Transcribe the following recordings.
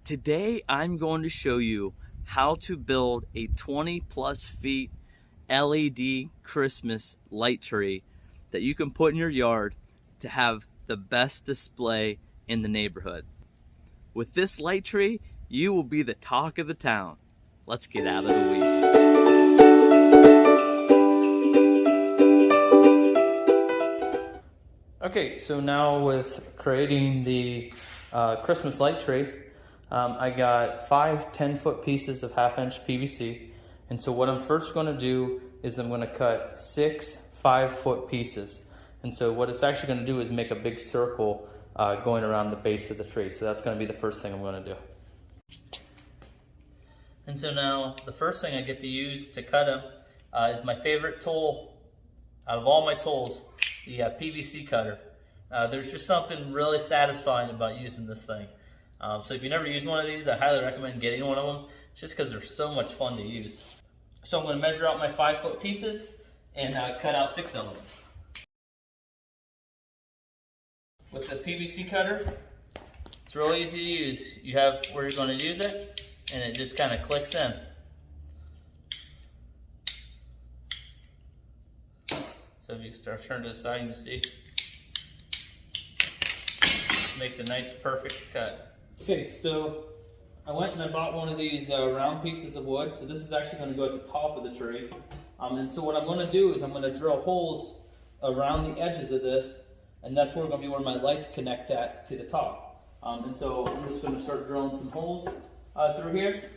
Today I'm going to show you how to build a 20+ feet LED Christmas light tree that you can put in your yard to have the best display in the neighborhood. With this light tree, you will be the talk of the town. Let's get out of the weeds. Okay, so now with creating the Christmas light tree, I got 5 10-foot pieces of 1/2-inch PVC. And so what I'm first going to do is I'm going to cut 6 5-foot pieces. And so what it's actually going to do is make a big circle going around the base of the tree. So that's going to be the first thing I'm going to do. And so now the first thing I get to use to cut them is my favorite tool out of all my tools, the PVC cutter. There's just something really satisfying about using this thing. So if you never used one of these, I highly recommend getting one of them just because they're so much fun to use. So I'm going to measure out my 5-foot pieces and cut out 6 of them. With the PVC cutter, it's real easy to use. You have where you're going to use it, and it just kind of clicks in. So if you turn to the side, you can see it makes a nice, perfect cut. Okay, so I went and I bought one of these round pieces of wood. So this is actually going to go at the top of the tree. And so what I'm going to do is I'm going to drill holes around the edges of this, and that's where going to be where my lights connect at to the top. And so I'm just going to start drilling some holes through here.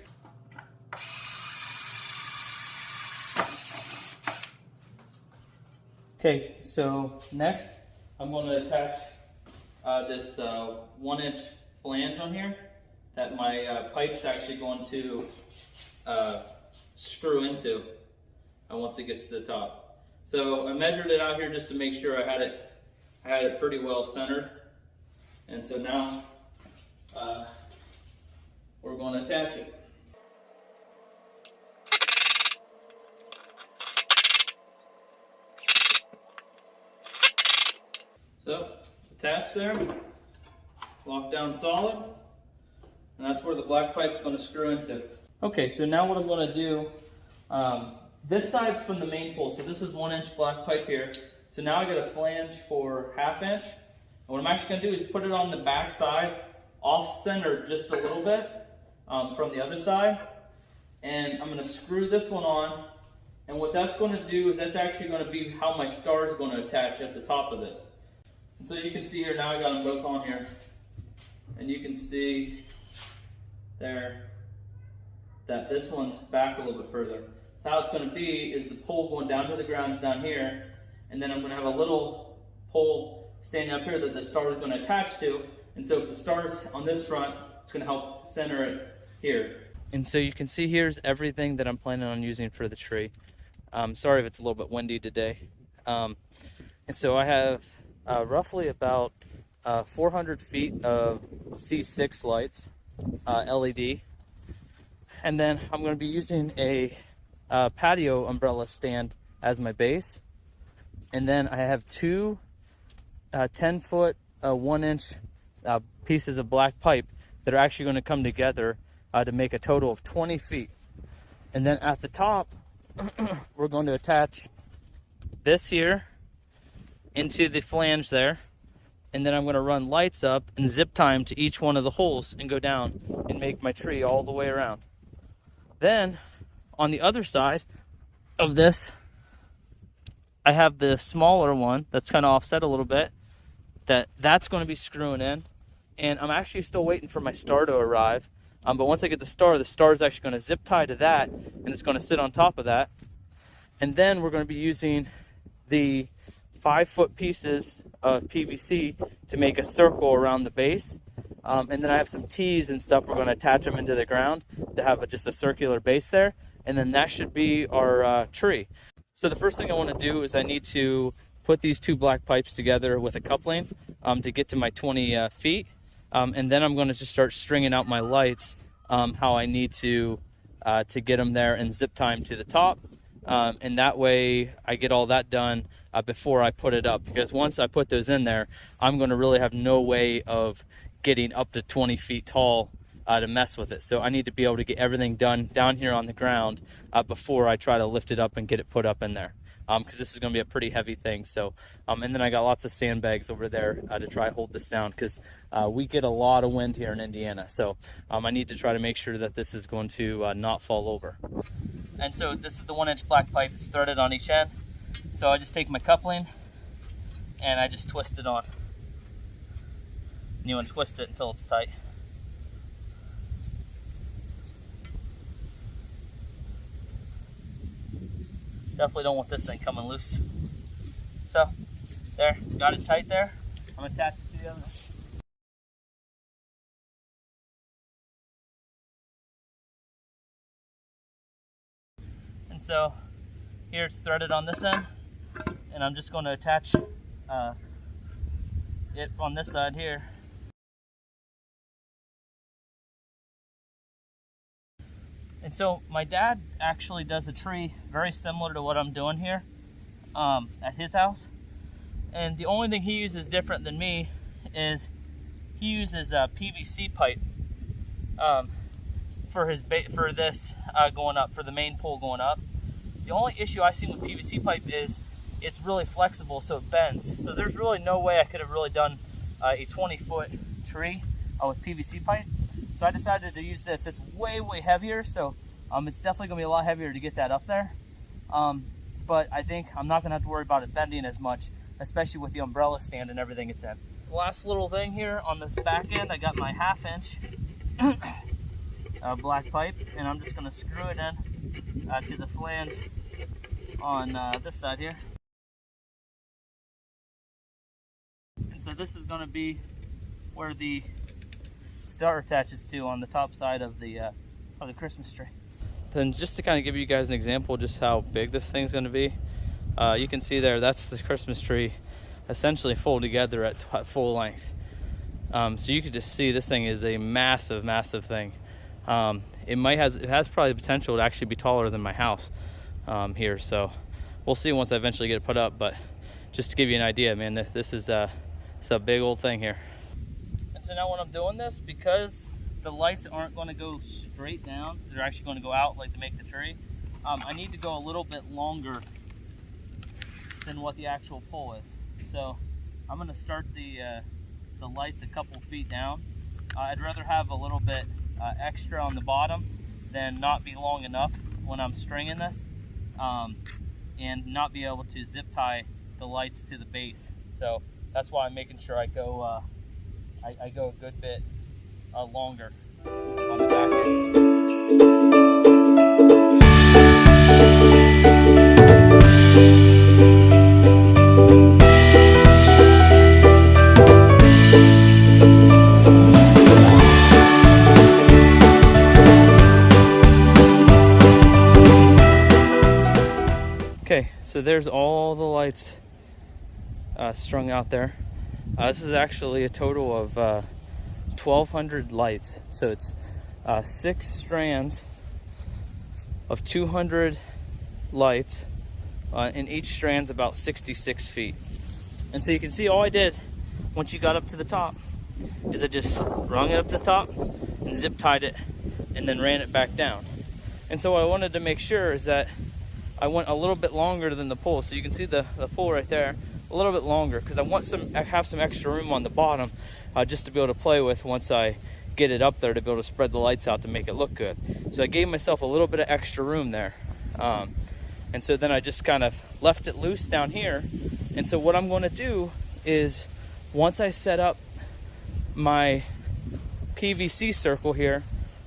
Okay, so next I'm going to attach this 1-inch flange on here that my pipe's actually going to screw into once it gets to the top. So I measured it out here just to make sure I had it pretty well centered. And so now we're going to attach it. So it's attached there, locked down solid, and that's where the black pipe's going to screw into. Okay, so now what I'm going to do, this side's from the main pole, so this is 1-inch black pipe here. So now I got a flange for 1/2 inch, and what I'm actually going to do is put it on the back side, off-center just a little bit from the other side, and I'm going to screw this one on, and what that's going to do is that's actually going to be how my star is going to attach at the top of this. And so you can see here, now I got them both on here, and you can see there that this one's back a little bit further. So how it's going to be is the pole going down to the ground's down here, and then I'm going to have a little pole standing up here that the star is going to attach to, and so if the star's on this front, it's going to help center it here. And so you can see here's everything that I'm planning on using for the tree. Sorry if it's a little bit windy today. And so I have roughly about 400 feet of C6 lights, LED. And then I'm going to be using a patio umbrella stand as my base. And then I have 2 10-foot, 1-inch pieces of black pipe that are actually going to come together to make a total of 20 feet. And then at the top, we're going to attach this here into the flange there, and then I'm going to run lights up and zip tie them to each one of the holes and go down and make my tree all the way around. Then on the other side of this, I have the smaller one that's kind of offset a little bit, that's going to be screwing in, and I'm actually still waiting for my star to arrive. But once I get the star is actually going to zip tie to that, and it's going to sit on top of that. And then we're going to be using the 5-foot pieces of PVC to make a circle around the base. And then I have some T's and stuff. We're going to attach them into the ground to have just a circular base there. And then that should be our tree. So the first thing I want to do is I need to put these 2 black pipes together with a coupling to get to my 20 feet. And then I'm going to just start stringing out my lights how I need to get them there and zip tie them to the top. And that way I get all that done before I put it up, because once I put those in there, I'm going to really have no way of getting up to 20 feet tall to mess with it. So I need to be able to get everything done down here on the ground before I try to lift it up and get it put up in there. Because this is going to be a pretty heavy thing. So, and then I got lots of sandbags over there to try to hold this down, because we get a lot of wind here in Indiana. So I need to try to make sure that this is going to not fall over. And so this is the 1-inch black pipe. It's threaded on each end. So I just take my coupling and I just twist it on. And you want to twist it until it's tight. Definitely don't want this thing coming loose. So, there, got it tight there. I'm gonna attach it to the other. And so, here it's threaded on this end, and I'm just gonna attach it on this side here. And so my dad actually does a tree very similar to what I'm doing here at his house. And the only thing he uses different than me is he uses PVC pipe for this going up, for the main pole going up. The only issue I see with PVC pipe is it's really flexible, so it bends. So there's really no way I could have really done a 20-foot tree with PVC pipe. So I decided to use this. It's way, way heavier, so it's definitely gonna be a lot heavier to get that up there. But I think I'm not gonna have to worry about it bending as much, especially with the umbrella stand and everything it's in. Last little thing here on this back end, I got my 1/2 inch black pipe, and I'm just gonna screw it in to the flange on this side here. And so this is gonna be where the star attaches to on the top side of the Christmas tree. Then just to kind of give you guys an example just how big this thing's going to be, you can see there, that's the Christmas tree essentially full together at full length. So you can just see this thing is a massive, massive thing. It has probably the potential to actually be taller than my house here. So we'll see once I eventually get it put up. But just to give you an idea, man, this is it's a big old thing here. So now when I'm doing this, because the lights aren't going to go straight down, they're actually going to go out like to make the tree, I need to go a little bit longer than what the actual pole is. So I'm going to start the lights a couple feet down. I'd rather have a little bit extra on the bottom than not be long enough when I'm stringing this, and not be able to zip tie the lights to the base. So that's why I'm making sure I go I go a good bit longer on the back end. Okay, so there's all the lights strung out there. This is actually a total of 1,200 lights. So it's 6 strands of 200 lights, and each strand's about 66 feet. And so you can see all I did once you got up to the top is I just rung it up to the top and zip tied it and then ran it back down. And so what I wanted to make sure is that I went a little bit longer than the pole. So you can see the pole right there, a little bit longer, because I have some extra room on the bottom just to be able to play with once I get it up there, to be able to spread the lights out to make it look good. So I gave myself a little bit of extra room there. And so then I just kind of left it loose down here. And so what I'm going to do is, once I set up my PVC circle here,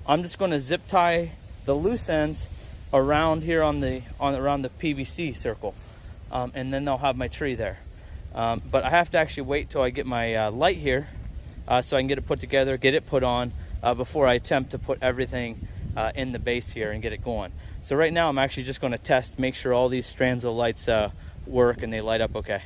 I'm just going to zip tie the loose ends around here around the PVC circle, and then they'll have my tree there. But I have to actually wait till I get my light here, so I can get it put together, get it put on, before I attempt to put everything in the base here and get it going. So right now I'm actually just going to test, make sure all these strands of lights work and they light up okay.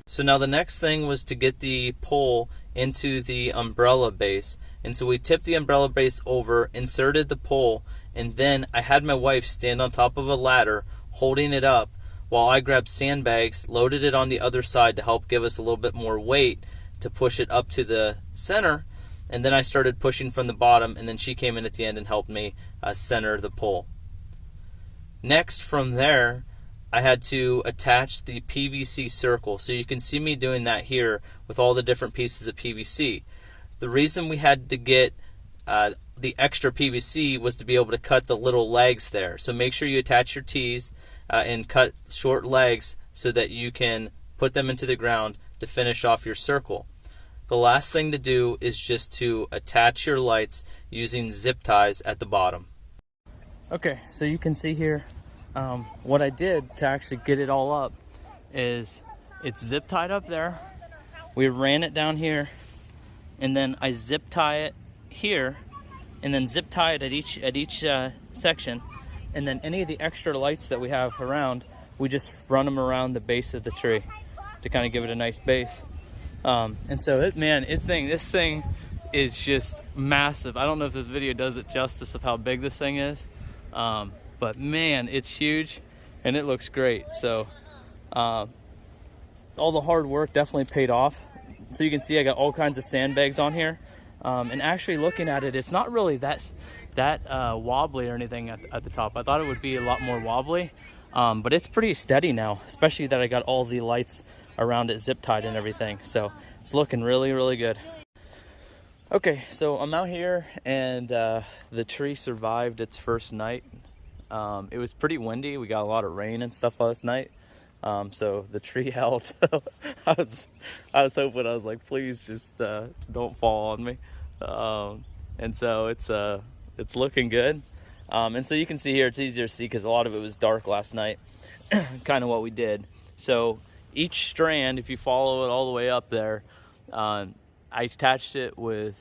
So now the next thing was to get the pole into the umbrella base. And so we tipped the umbrella base over, inserted the pole, and then I had my wife stand on top of a ladder holding it up while I grabbed sandbags, loaded it on the other side to help give us a little bit more weight to push it up to the center. and then I started pushing from the bottom, and then she came in at the end and helped me center the pole. Next, from there, I had to attach the PVC circle. So you can see me doing that here with all the different pieces of PVC. The reason we had to get the extra PVC was to be able to cut the little legs there. So make sure you attach your T's and cut short legs so that you can put them into the ground to finish off your circle. The last thing to do is just to attach your lights using zip ties at the bottom. Okay, so you can see here what I did to actually get it all up is it's zip tied up there. We ran it down here, and then I zip tie it here, and then zip tie it at each section, and then any of the extra lights that we have around, we just run them around the base of the tree to kind of give it a nice base. And so this thing is just massive. I don't know if this video does it justice of how big this thing is, but man, it's huge and it looks great. So all the hard work definitely paid off. So you can see I got all kinds of sandbags on here, and actually looking at it, it's not really that wobbly or anything at the top. I thought it would be a lot more wobbly, but it's pretty steady now, especially that I got all the lights around it zip tied and everything. So it's looking really, really good. Okay, so I'm out here, and the tree survived its first night. It was pretty windy. We got a lot of rain and stuff last night. So the tree held. I was hoping, I was like, please just don't fall on me. And so it's looking good. And so you can see here, it's easier to see because a lot of it was dark last night. Kind of what we did. So each strand, if you follow it all the way up there, I attached it with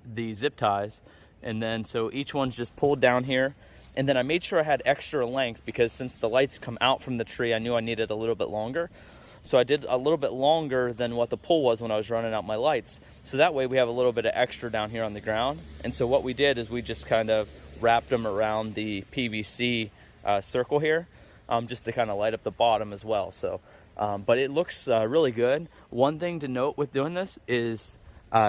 the zip ties, and then so each one's just pulled down here. And then I made sure I had extra length because since the lights come out from the tree, I knew I needed a little bit longer. So I did a little bit longer than what the pole was when I was running out my lights. So that way we have a little bit of extra down here on the ground. And so what we did is we just kind of wrapped them around the PVC circle here, just to kind of light up the bottom as well. So, but it looks really good. One thing to note with doing this is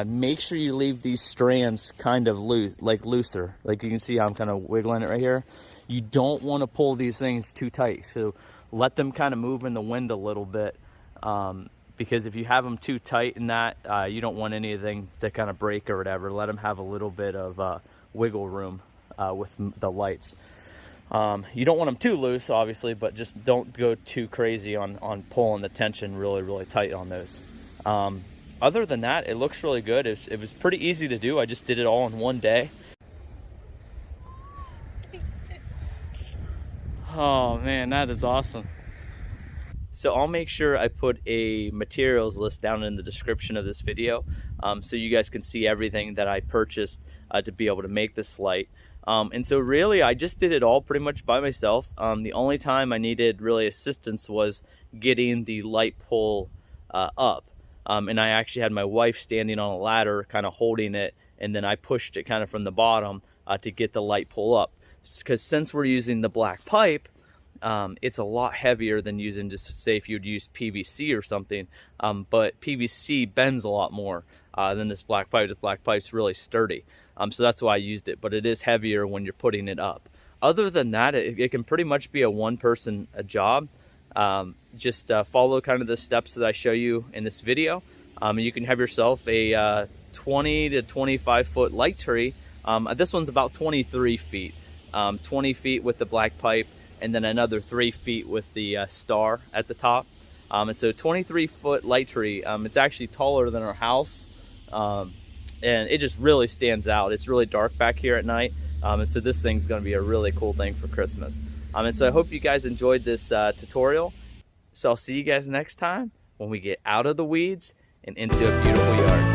make sure you leave these strands kind of loose, like looser. Like you can see how I'm kind of wiggling it right here. You don't want to pull these things too tight. So let them kind of move in the wind a little bit, because if you have them too tight in that, you don't want anything to kind of break or whatever. Let them have a little bit of wiggle room with the lights. You don't want them too loose, obviously, but just don't go too crazy on pulling the tension really, really tight on those. Other than that, it looks really good. It was pretty easy to do. I just did it all in one day. Oh man, that is awesome. So I'll make sure I put a materials list down in the description of this video, so you guys can see everything that I purchased to be able to make this light. And so really I just did it all pretty much by myself. The only time I needed really assistance was getting the light pole up. And I actually had my wife standing on a ladder kind of holding it, and then I pushed it kind of from the bottom to get the light pole up. Because since we're using the black pipe, it's a lot heavier than using, just say if you'd use PVC or something, but PVC bends a lot more than this black pipe. The black pipe's really sturdy, so that's why I used it, but it is heavier when you're putting it up. Other than that, it can pretty much be a one-person job. Just follow kind of the steps that I show you in this video. You can have yourself a 20 to 25 foot light tree. This one's about 23 feet, 20 feet with the black pipe, and then another 3 feet with the star at the top. And so 23 foot light tree, it's actually taller than our house, and it just really stands out. It's really dark back here at night, and so this thing's going to be a really cool thing for Christmas. And so I hope you guys enjoyed this tutorial. So I'll see you guys next time when we get out of the weeds and into a beautiful yard.